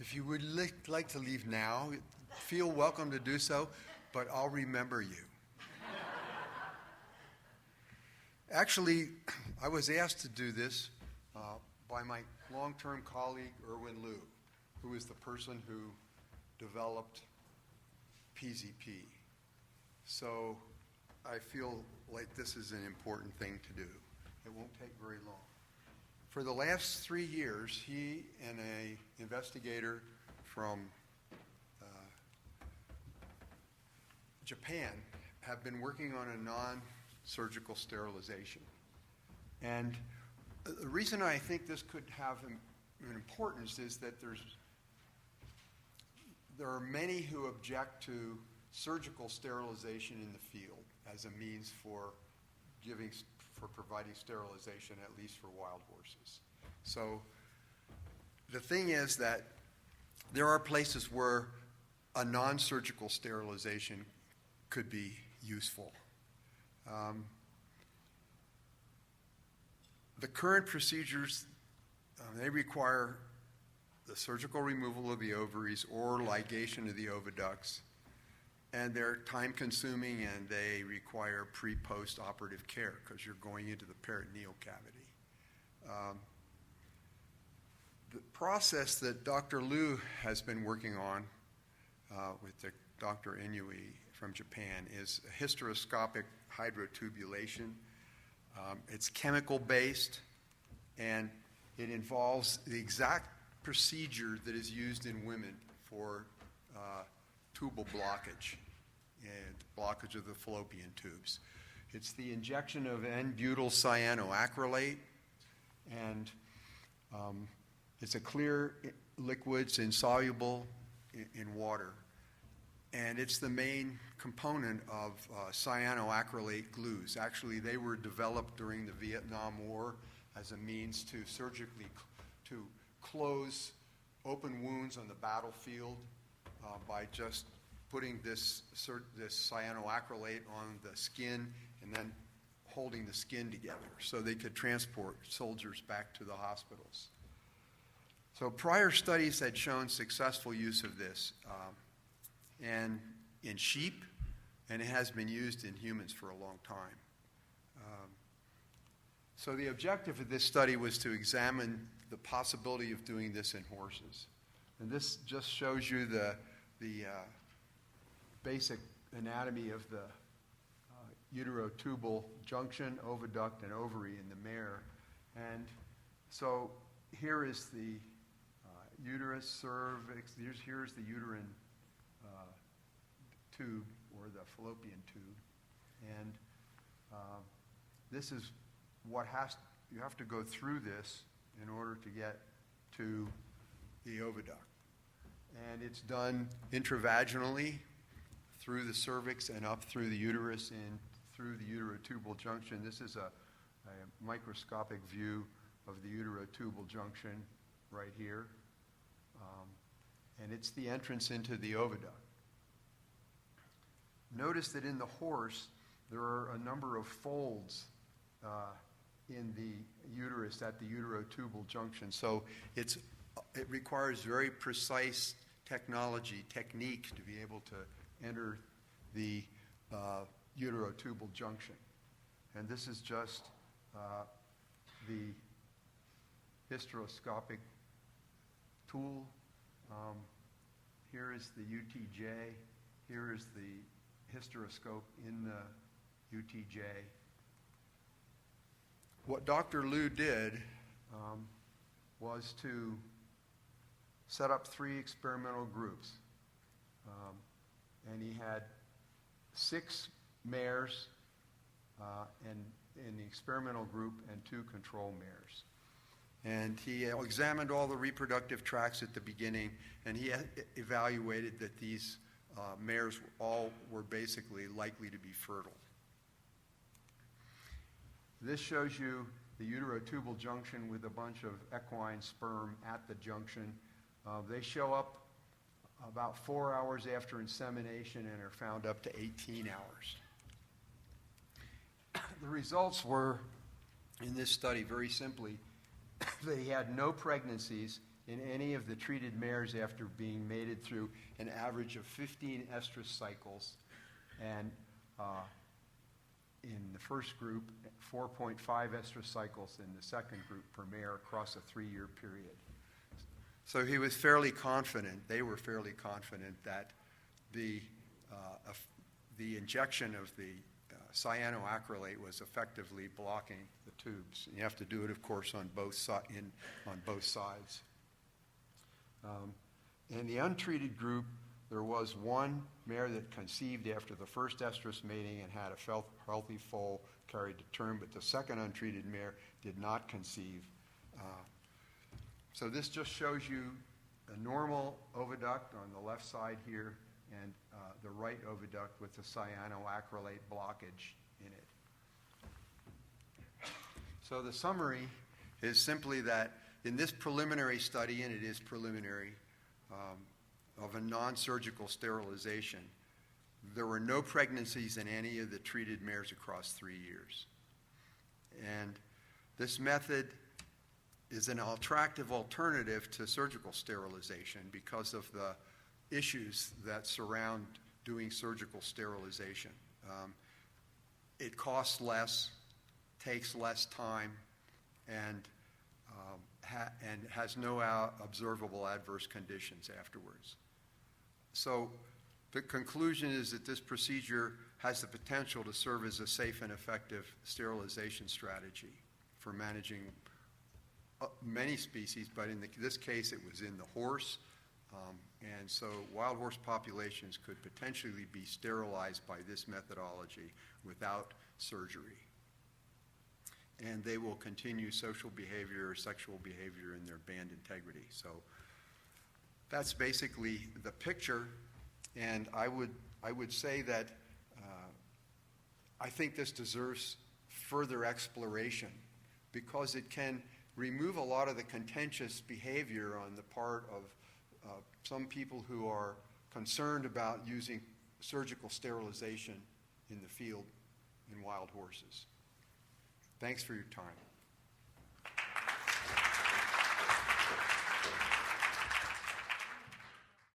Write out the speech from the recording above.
If you would like to leave now, feel welcome to do so, but I'll remember you. Actually, I was asked to do this by my long-term colleague, Irwin Liu, who is the person who developed PZP. So I feel like this is an important thing to do. It won't take very long. For the last 3 years, he and an investigator from Japan have been working on a non-surgical sterilization. And the reason I think this could have an importance is that there are many who object to surgical sterilization in the field as a means for providing sterilization, at least for wild horses. So the thing is that there are places where a non-surgical sterilization could be useful. The current procedures, they require the surgical removal of the ovaries or ligation of the oviducts, and they're time-consuming and they require pre-post operative care because you're going into the peritoneal cavity. The process that Dr. Liu has been working on with Dr. Inui from Japan is a hysteroscopic hydrotubulation. It's chemical-based, and it involves the exact procedure that is used in women for tubal blockage and blockage of the fallopian tubes. It's the injection of N-butyl cyanoacrylate, and it's a clear liquid, it's insoluble in water. And it's the main component of cyanoacrylate glues. Actually, they were developed during the Vietnam War as a means to surgically to close open wounds on the battlefield by just putting this cyanoacrylate on the skin and then holding the skin together so they could transport soldiers back to the hospitals. So prior studies had shown successful use of this and in sheep, and it has been used in humans for a long time. So the objective of this study was to examine the possibility of doing this in horses. And this just shows you the basic anatomy of the uterotubal junction, oviduct, and ovary in the mare. And so here is the uterus, cervix, here's the uterine tube, or the fallopian tube. And this is what you have to go through this in order to get to the oviduct. And it's done intravaginally through the cervix and up through the uterus and through the uterotubal junction. This is a microscopic view of the uterotubal junction right here. And it's the entrance into the oviduct. Notice that in the horse, there are a number of folds in the uterus at the uterotubal junction. So it requires very precise technique to be able to enter the uterotubal junction. And this is just the hysteroscopic tool. Here is the UTJ. Here is the hysteroscope in the UTJ. What Dr. Liu did was to set up 3 experimental groups. And he had 6 mares in the experimental group and 2 control mares. And he examined all the reproductive tracts at the beginning, and he evaluated that these mares all were basically likely to be fertile. This shows you the uterotubal junction with a bunch of equine sperm at the junction. They show up about 4 hours after insemination and are found up to 18 hours. The results were, in this study, very simply, they had no pregnancies in any of the treated mares after being mated through an average of 15 estrus cycles, and in the first group, 4.5 estrus cycles in the second group per mare across a 3-year period. So he was fairly confident, they were fairly confident that the injection of the cyanoacrylate was effectively blocking the tubes. You have to do it, of course, on both sides. In the untreated group, there was one mare that conceived after the first estrus mating and had a healthy foal carried to term, but the second untreated mare did not conceive. So this just shows you a normal oviduct on the left side here, and the right oviduct with the cyanoacrylate blockage in it. So the summary is simply that in this preliminary study, and it is preliminary, of a non-surgical sterilization, there were no pregnancies in any of the treated mares across 3 years. And this method is an attractive alternative to surgical sterilization because of the issues that surround doing surgical sterilization. It costs less, takes less time, and has no observable adverse conditions afterwards. So the conclusion is that this procedure has the potential to serve as a safe and effective sterilization strategy for managing many species, but in this case it was in the horse, and so wild horse populations could potentially be sterilized by this methodology without surgery. And they will continue social behavior or sexual behavior in their band integrity. So that's basically the picture, and I would say that I think this deserves further exploration because it can remove a lot of the contentious behavior on the part of some people who are concerned about using surgical sterilization in the field in wild horses. Thanks for your time.